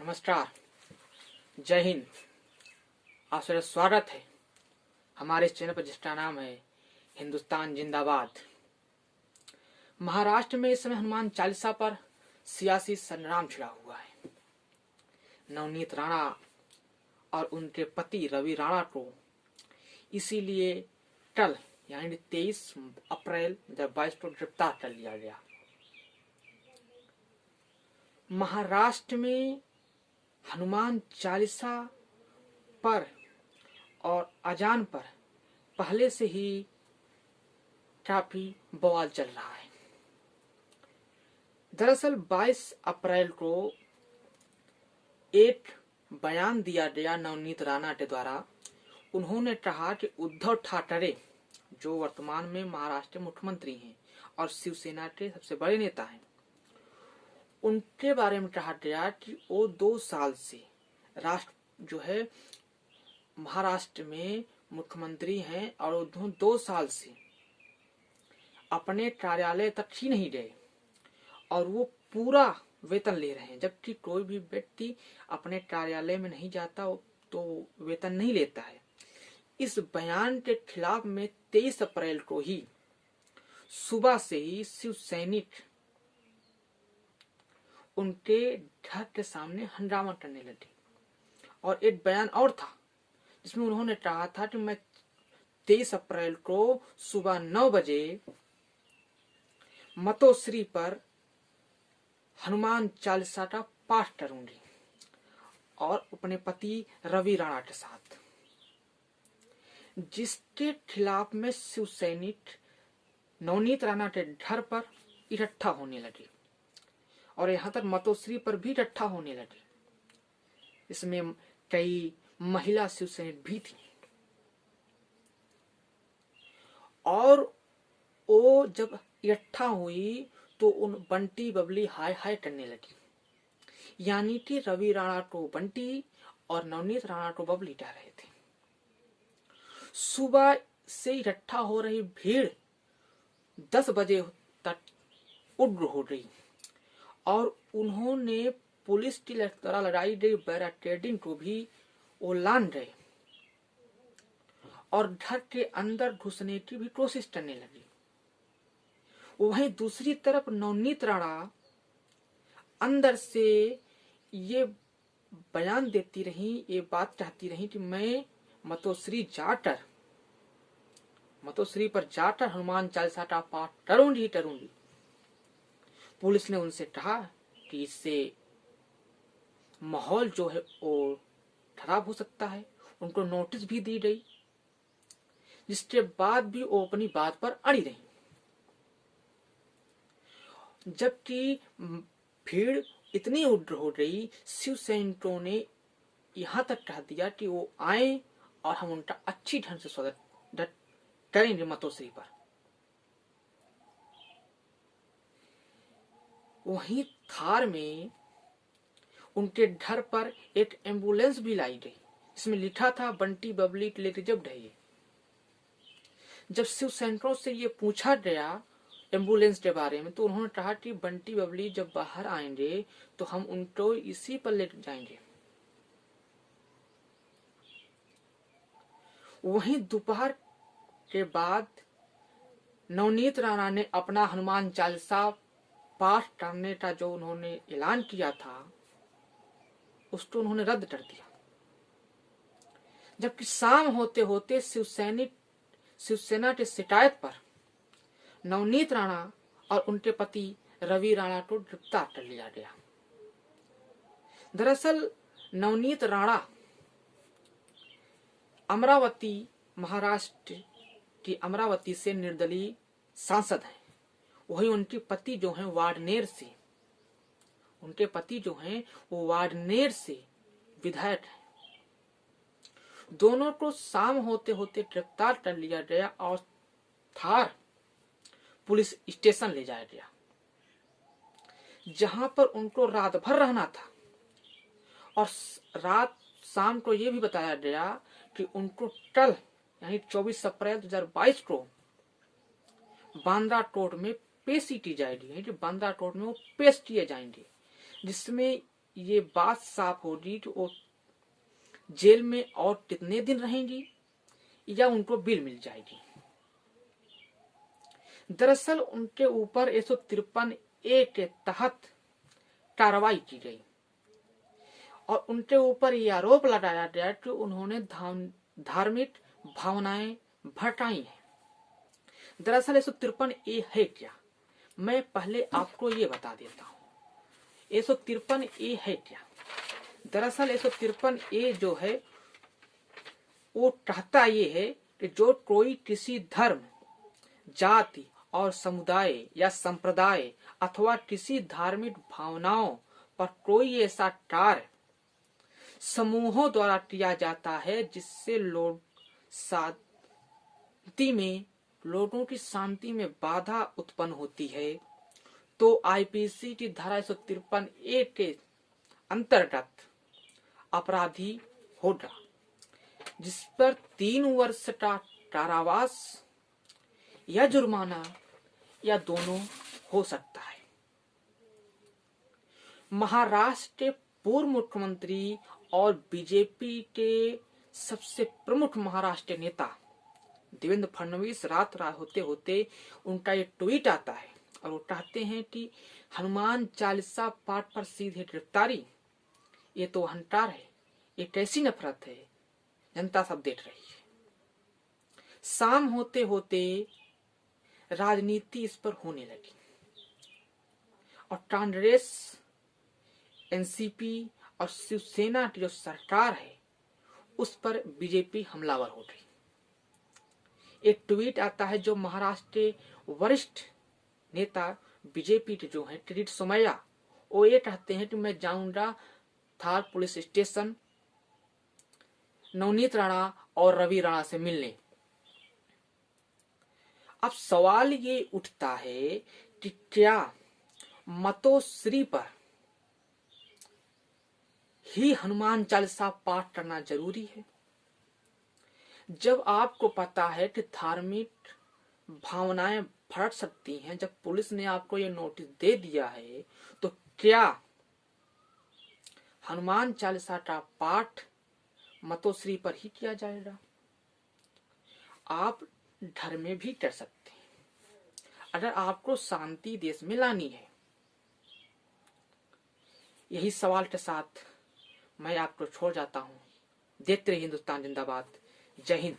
नमस्कार, जय हिंद। आप सबका स्वागत है हमारे इस चैनल पर जिसका नाम है हिंदुस्तान जिंदाबाद। महाराष्ट्र में इस समय हनुमान चालीसा पर सियासी संग्राम छिड़ा हुआ है। नवनीत राणा और उनके पति रवि राणा को इसीलिए कल यानी 23 अप्रैल 2022 को गिरफ्तार कर लिया गया। महाराष्ट्र में हनुमान चालीसा पर और अजान पर पहले से ही काफी बवाल चल रहा है। दरअसल 22 अप्रैल को एक बयान दिया गया नवनीत राणा के द्वारा। उन्होंने कहा कि उद्धव ठाकरे जो वर्तमान में महाराष्ट्र के मुख्यमंत्री हैं और शिवसेना के सबसे बड़े नेता हैं, उनके बारे में कहा गया कि वो 2 साल से राष्ट्र जो है महाराष्ट्र में मुख्यमंत्री हैं और वो 2 साल से अपने कार्यालय तक ही नहीं गए और वो पूरा वेतन ले रहे हैं। जबकि कोई भी व्यक्ति अपने कार्यालय में नहीं जाता तो वेतन नहीं लेता है। इस बयान के खिलाफ में 23 अप्रैल को ही सुबह से ही शिव सैनिक उनके घर के सामने हंगामा करने लगे। और एक बयान और था जिसमें उन्होंने कहा था कि मैं 23 अप्रैल को सुबह 9 बजे मतोश्री पर हनुमान चालीसा का पाठ करूंगी और अपने पति रवि राणा के साथ, जिसके खिलाफ में शिव सैनिक नवनीत राणा के घर पर इकट्ठा होने लगे और यहाँ तक मतोश्री पर भी इकट्ठा होने लगे। इसमें कई महिला शिव सैनिक भी थी और वो जब इकट्ठा हुई तो उन बंटी बबली हाय हाय करने लगी, यानी कि रवि राणा को बंटी और नवनीत राणा को बबली कह रहे थे। सुबह से इकट्ठा हो रही भीड़ 10 बजे तक उग्र हो गई और उन्होंने पुलिस की द्वारा लगाई गई बैरिकेडिंग को भी उलान गए और घर के अंदर घुसने की भी कोशिश करने लगी। वहीं दूसरी तरफ नवनीत राणा अंदर से ये बयान देती रही, ये बात कहती रही कि मैं मतोश्री पर जाकर हनुमान चालीसा का पाठ करूंगी। पुलिस ने उनसे कहा कि इससे माहौल जो है वो खराब हो सकता है। उनको नोटिस भी दी गई, जिसके बाद भी वो अपनी बात पर अड़ी रही। जबकि भीड़ इतनी उग्र हो गई, शिव सैनिकों ने यहां तक कह दिया कि वो आए और हम उनका अच्छी ढंग से स्वागत करेंगे मतोश्री पर। वहीं थार में उनके घर पर एक एम्बुलेंस भी लाई गई, इसमें लिखा था बंटी बबली के लेके जब ढहे। जब शिव सैनिकों से ये पूछा गया एम्बुलेंस के बारे में तो उन्होंने कहा कि बंटी बबली जब बाहर आएंगे तो हम उनको इसी पर ले जाएंगे। वहीं दोपहर के बाद नवनीत राणा ने अपना हनुमान चालीसा पाठ करने का जो उन्होंने ऐलान किया था उसको उन्होंने रद्द कर दिया। जबकि शाम होते होते शिवसेना की शिकायत पर नवनीत राणा और उनके पति रवि राणा को गिरफ्तार कर लिया गया। दरअसल नवनीत राणा अमरावती, महाराष्ट्र की अमरावती से निर्दलीय सांसद हैं। वही उनके पति जो हैं वो वार्डनेर से विधायक हैं। दोनों को शाम होते होते गिरफ्तार कर लिया गया और थार पुलिस स्टेशन ले जाया गया, जहां पर उनको रात भर रहना था। और शाम को यह भी बताया गया कि उनको कल यानी 24 अप्रैल 2022 को बांद्रा कोर्ट में पेशी की जाएगी, यानी कि बांद्रा कोर्ट में वो पेश किए जाएंगे, जिसमें ये बात साफ होगी कि वो जेल में और कितने दिन रहेंगी या उनको बेल मिल जाएगी। दरअसल उनके ऊपर 153 ए के तहत कार्रवाई की गई और उनके ऊपर यह आरोप लगाया गया कि उन्होंने धार्मिक भावनाएं भड़काई हैं। दरअसल 153 ए है क्या, मैं पहले आपको ये बता देता हूँ। 153 ए है क्या? दरअसल 153 ए जो है वो कहता ये है कि जो कोई किसी धर्म, जाति और समुदाय या संप्रदाय अथवा किसी धार्मिक भावनाओं पर कोई ऐसा कार्य समूहों द्वारा किया जाता है जिससे लोगों की शांति में बाधा उत्पन्न होती है, तो आईपीसी की धारा 153 ए के अंतर्गत अपराधी होगा, जिस पर 3 वर्ष का कारावास या जुर्माना या दोनों हो सकता है। महाराष्ट्र के पूर्व मुख्यमंत्री और बीजेपी के सबसे प्रमुख महाराष्ट्र नेता देवेंद्र फडणवीस रात होते होते उनका ये ट्वीट आता है और वो कहते हैं कि हनुमान चालीसा पाठ पर सीधे गिरफ्तारी, ये तो अहंकार है, ये कैसी नफरत है, जनता सब देख रही है। शाम होते होते राजनीति इस पर होने लगी और कांग्रेस, एनसीपी और शिवसेना की जो सरकार है उस पर बीजेपी हमलावर हो गई। एक ट्वीट आता है जो महाराष्ट्र के वरिष्ठ नेता बीजेपी के जो है किरीट सोमैया, वो ये कहते हैं कि मैं जाऊंगा थार पुलिस स्टेशन नवनीत राणा और रवि राणा से मिलने। अब सवाल ये उठता है कि क्या मतोश्री पर ही हनुमान चालीसा पाठ करना जरूरी है? जब आपको पता है कि धार्मिक भावनाएं भड़क सकती हैं, जब पुलिस ने आपको ये नोटिस दे दिया है, तो क्या हनुमान चालीसा का पाठ मतोश्री पर ही किया जाएगा? आप घर में भी कर सकते हैं अगर आपको शांति देश में लानी है। यही सवाल के साथ मैं आपको छोड़ जाता हूं। देखते रहिए हिंदुस्तान जिंदाबाद। जय हिंद।